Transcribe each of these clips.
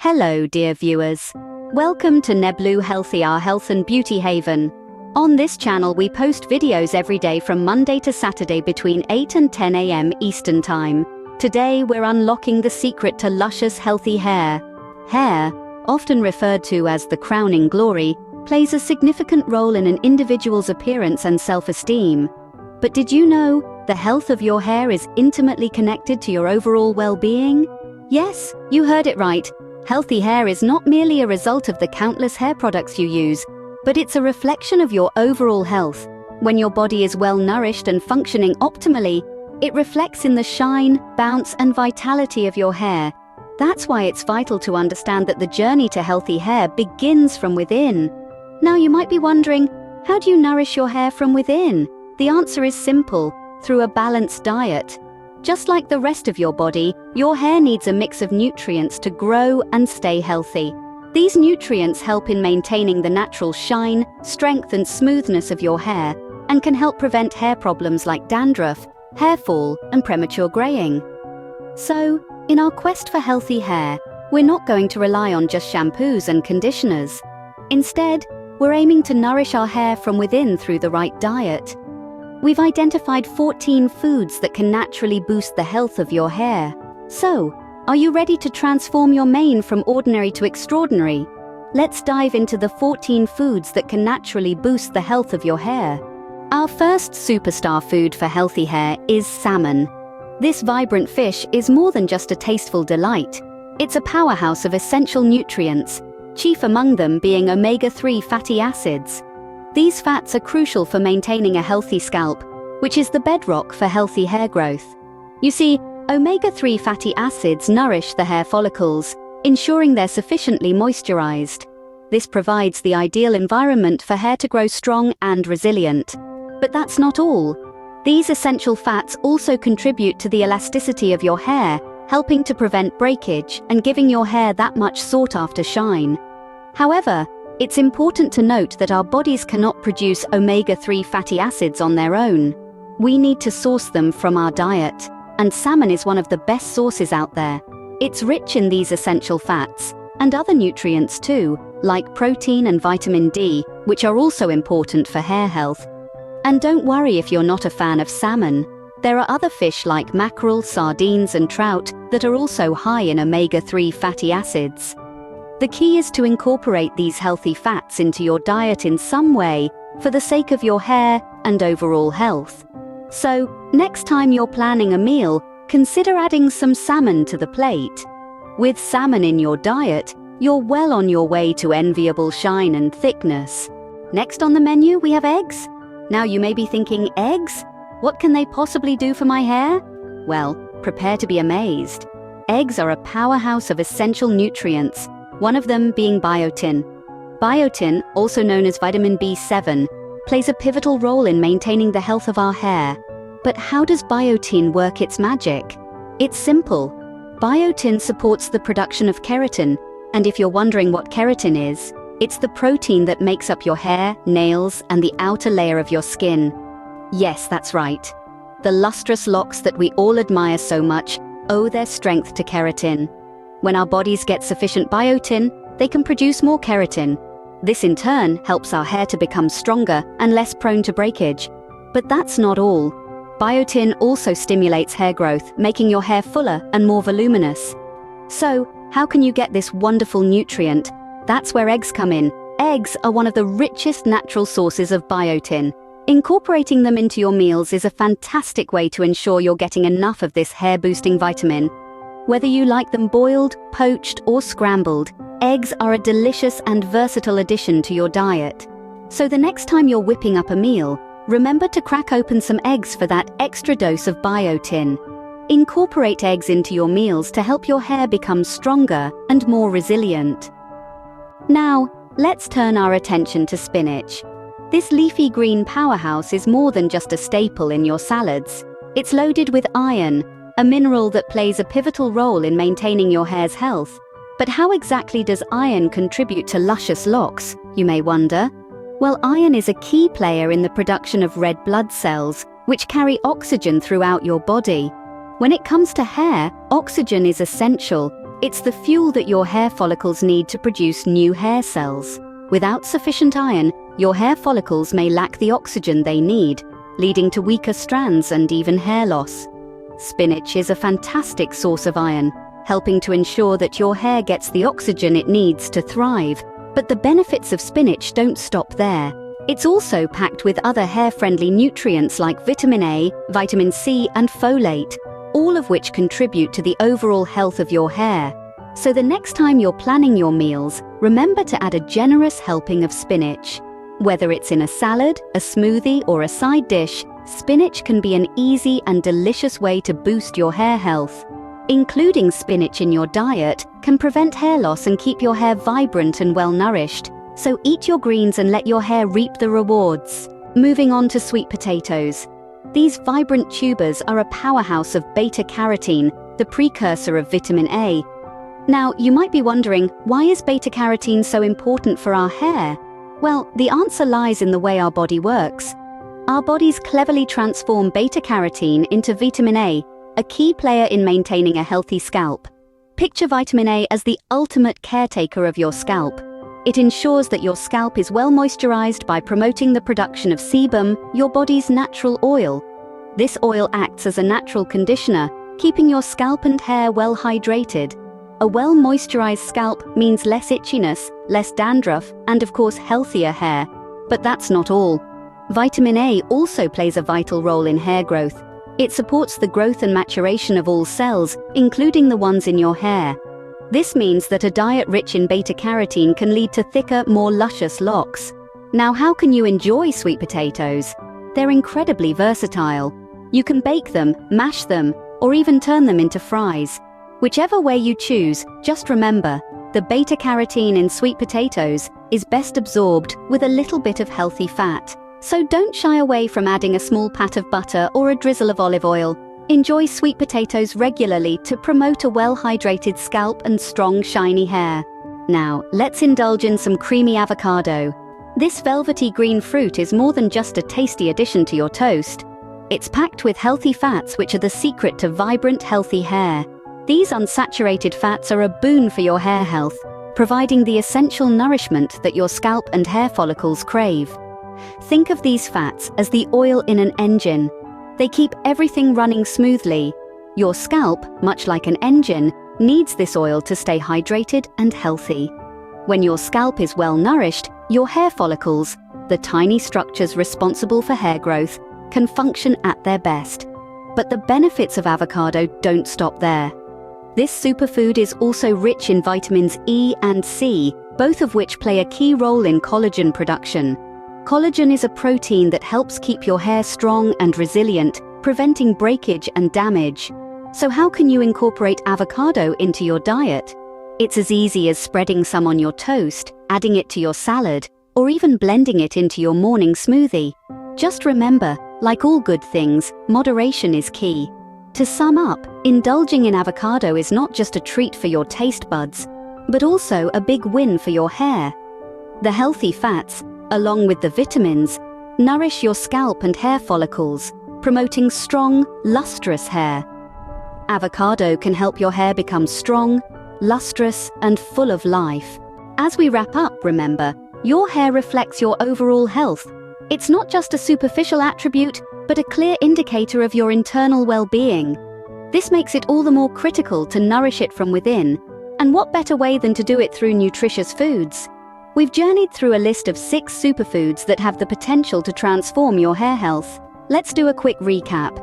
Hello, dear viewers. Welcome to Nebloo Healthy, our health and beauty haven. On this channel, we post videos every day from Monday to Saturday between 8 and 10 a.m. Eastern Time. Today, we're unlocking the secret to luscious, healthy hair. Hair, often referred to as the crowning glory, plays a significant role in an individual's appearance and self-esteem. But did you know the health of your hair is intimately connected to your overall well-being? Yes, you heard it right. Healthy hair is not merely a result of the countless hair products you use, but it's a reflection of your overall health. When your body is well nourished and functioning optimally, it reflects in the shine, bounce, and vitality of your hair. That's why it's vital to understand that the journey to healthy hair begins from within. Now you might be wondering, how do you nourish your hair from within? The answer is simple: through a balanced diet. Just like the rest of your body, your hair needs a mix of nutrients to grow and stay healthy. These nutrients help in maintaining the natural shine, strength, and smoothness of your hair, and can help prevent hair problems like dandruff, hair fall, and premature graying. So, in our quest for healthy hair, we're not going to rely on just shampoos and conditioners. Instead, we're aiming to nourish our hair from within through the right diet. We've identified 14 foods that can naturally boost the health of your hair. So, are you ready to transform your mane from ordinary to extraordinary? Let's dive into the 14 foods that can naturally boost the health of your hair. Our first superstar food for healthy hair is salmon. This vibrant fish is more than just a tasteful delight. It's a powerhouse of essential nutrients, chief among them being omega-3 fatty acids. These fats are crucial for maintaining a healthy scalp, which is the bedrock for healthy hair growth. You see, omega-3 fatty acids nourish the hair follicles, ensuring they're sufficiently moisturized. This provides the ideal environment for hair to grow strong and resilient. But that's not all. These essential fats also contribute to the elasticity of your hair, helping to prevent breakage and giving your hair that much sought-after shine. However, it's important to note that our bodies cannot produce omega-3 fatty acids on their own. We need to source them from our diet, and salmon is one of the best sources out there. It's rich in these essential fats, and other nutrients too, like protein and vitamin D, which are also important for hair health. And don't worry if you're not a fan of salmon. There are other fish like mackerel, sardines, and trout that are also high in omega-3 fatty acids. The key is to incorporate these healthy fats into your diet in some way for the sake of your hair and overall health. So, next time you're planning a meal, consider adding some salmon to the plate. With salmon in your diet, you're well on your way to enviable shine and thickness. Next on the menu, we have eggs. Now you may be thinking, eggs? What can they possibly do for my hair? Well, prepare to be amazed. Eggs are a powerhouse of essential nutrients, one of them being biotin. Biotin, also known as vitamin B7, plays a pivotal role in maintaining the health of our hair. But how does biotin work its magic? It's simple. Biotin supports the production of keratin, and if you're wondering what keratin is, it's the protein that makes up your hair, nails, and the outer layer of your skin. Yes, that's right. The lustrous locks that we all admire so much owe their strength to keratin. When our bodies get sufficient biotin, they can produce more keratin. This in turn helps our hair to become stronger and less prone to breakage. But that's not all. Biotin also stimulates hair growth, making your hair fuller and more voluminous. So, how can you get this wonderful nutrient? That's where eggs come in. Eggs are one of the richest natural sources of biotin. Incorporating them into your meals is a fantastic way to ensure you're getting enough of this hair-boosting vitamin. Whether you like them boiled, poached, or scrambled, eggs are a delicious and versatile addition to your diet. So the next time you're whipping up a meal, remember to crack open some eggs for that extra dose of biotin. Incorporate eggs into your meals to help your hair become stronger and more resilient. Now, let's turn our attention to spinach. This leafy green powerhouse is more than just a staple in your salads. It's loaded with iron, a mineral that plays a pivotal role in maintaining your hair's health. But how exactly does iron contribute to luscious locks, you may wonder? Well, iron is a key player in the production of red blood cells, which carry oxygen throughout your body. When it comes to hair, oxygen is essential, It's the fuel that your hair follicles need to produce new hair cells. Without sufficient iron, your hair follicles may lack the oxygen they need, leading to weaker strands and even hair loss. Spinach is a fantastic source of iron, helping to ensure that your hair gets the oxygen it needs to thrive. But the benefits of spinach don't stop there. It's also packed with other hair-friendly nutrients like vitamin A, vitamin C, and folate, all of which contribute to the overall health of your hair. So the next time you're planning your meals, remember to add a generous helping of spinach. Whether it's in a salad, a smoothie, or a side dish, spinach can be an easy and delicious way to boost your hair health. Including spinach in your diet can prevent hair loss and keep your hair vibrant and well-nourished. So eat your greens and let your hair reap the rewards. Moving on to sweet potatoes. These vibrant tubers are a powerhouse of beta-carotene, the precursor of vitamin A. Now, you might be wondering, why is beta-carotene so important for our hair? Well, the answer lies in the way our body works. Our bodies cleverly transform beta-carotene into vitamin A, a key player in maintaining a healthy scalp. Picture vitamin A as the ultimate caretaker of your scalp. It ensures that your scalp is well moisturized by promoting the production of sebum, your body's natural oil. This oil acts as a natural conditioner, keeping your scalp and hair well hydrated. A well-moisturized scalp means less itchiness, less dandruff, and of course healthier hair. But that's not all. Vitamin A also plays a vital role in hair growth. It supports the growth and maturation of all cells, including the ones in your hair. This means that a diet rich in beta-carotene can lead to thicker, more luscious locks. Now, how can you enjoy sweet potatoes? They're incredibly versatile. You can bake them, mash them, or even turn them into fries. Whichever way you choose, just remember, the beta-carotene in sweet potatoes is best absorbed with a little bit of healthy fat. So don't shy away from adding a small pat of butter or a drizzle of olive oil. Enjoy sweet potatoes regularly to promote a well-hydrated scalp and strong, shiny hair. Now, let's indulge in some creamy avocado. This velvety green fruit is more than just a tasty addition to your toast. It's packed with healthy fats which are the secret to vibrant, healthy hair. These unsaturated fats are a boon for your hair health, providing the essential nourishment that your scalp and hair follicles crave. Think of these fats as the oil in an engine. They keep everything running smoothly. Your scalp, much like an engine, needs this oil to stay hydrated and healthy. When your scalp is well nourished, your hair follicles, the tiny structures responsible for hair growth, can function at their best. But the benefits of avocado don't stop there. This superfood is also rich in vitamins E and C, both of which play a key role in collagen production. Collagen is a protein that helps keep your hair strong and resilient, preventing breakage and damage. So how can you incorporate avocado into your diet? It's as easy as spreading some on your toast, adding it to your salad, or even blending it into your morning smoothie. Just remember, like all good things, moderation is key. To sum up, indulging in avocado is not just a treat for your taste buds, but also a big win for your hair. The healthy fats, along with the vitamins, nourish your scalp and hair follicles, promoting strong, lustrous hair. Avocado can help your hair become strong, lustrous, and full of life. As we wrap up, remember, your hair reflects your overall health. It's not just a superficial attribute, but a clear indicator of your internal well-being. This makes it all the more critical to nourish it from within. And what better way than to do it through nutritious foods? We've journeyed through a list of 6 superfoods that have the potential to transform your hair health. Let's do a quick recap.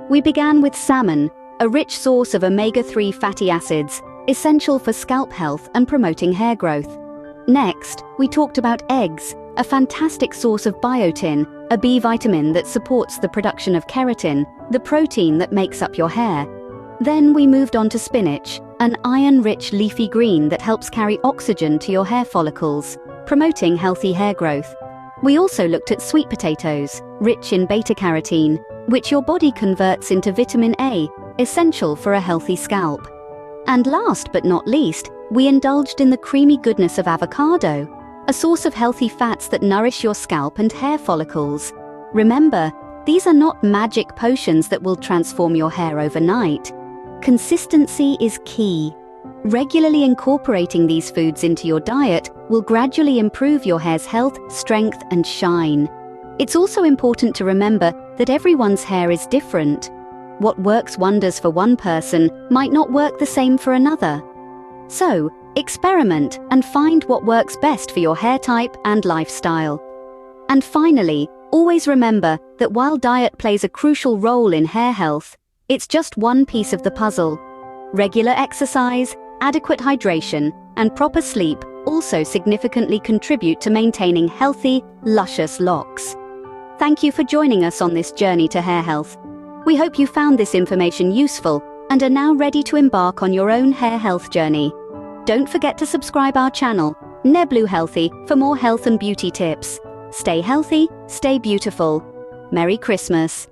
We began with salmon, a rich source of omega-3 fatty acids, essential for scalp health and promoting hair growth. Next, we talked about eggs, a fantastic source of biotin, a B vitamin that supports the production of keratin, the protein that makes up your hair. Then we moved on to spinach, an iron-rich leafy green that helps carry oxygen to your hair follicles, promoting healthy hair growth. We also looked at sweet potatoes, rich in beta-carotene, which your body converts into vitamin A, essential for a healthy scalp. And last but not least, we indulged in the creamy goodness of avocado, a source of healthy fats that nourish your scalp and hair follicles. Remember, these are not magic potions that will transform your hair overnight. Consistency is key. Regularly incorporating these foods into your diet will gradually improve your hair's health, strength, and shine. It's also important to remember that everyone's hair is different. What works wonders for one person might not work the same for another. So, experiment and find what works best for your hair type and lifestyle. And finally, always remember that while diet plays a crucial role in hair health, it's just one piece of the puzzle. Regular exercise, adequate hydration, and proper sleep also significantly contribute to maintaining healthy, luscious locks. Thank you for joining us on this journey to hair health. We hope you found this information useful and are now ready to embark on your own hair health journey. Don't forget to subscribe our channel, Nebloo Healthy, for more health and beauty tips. Stay healthy, stay beautiful. Merry Christmas.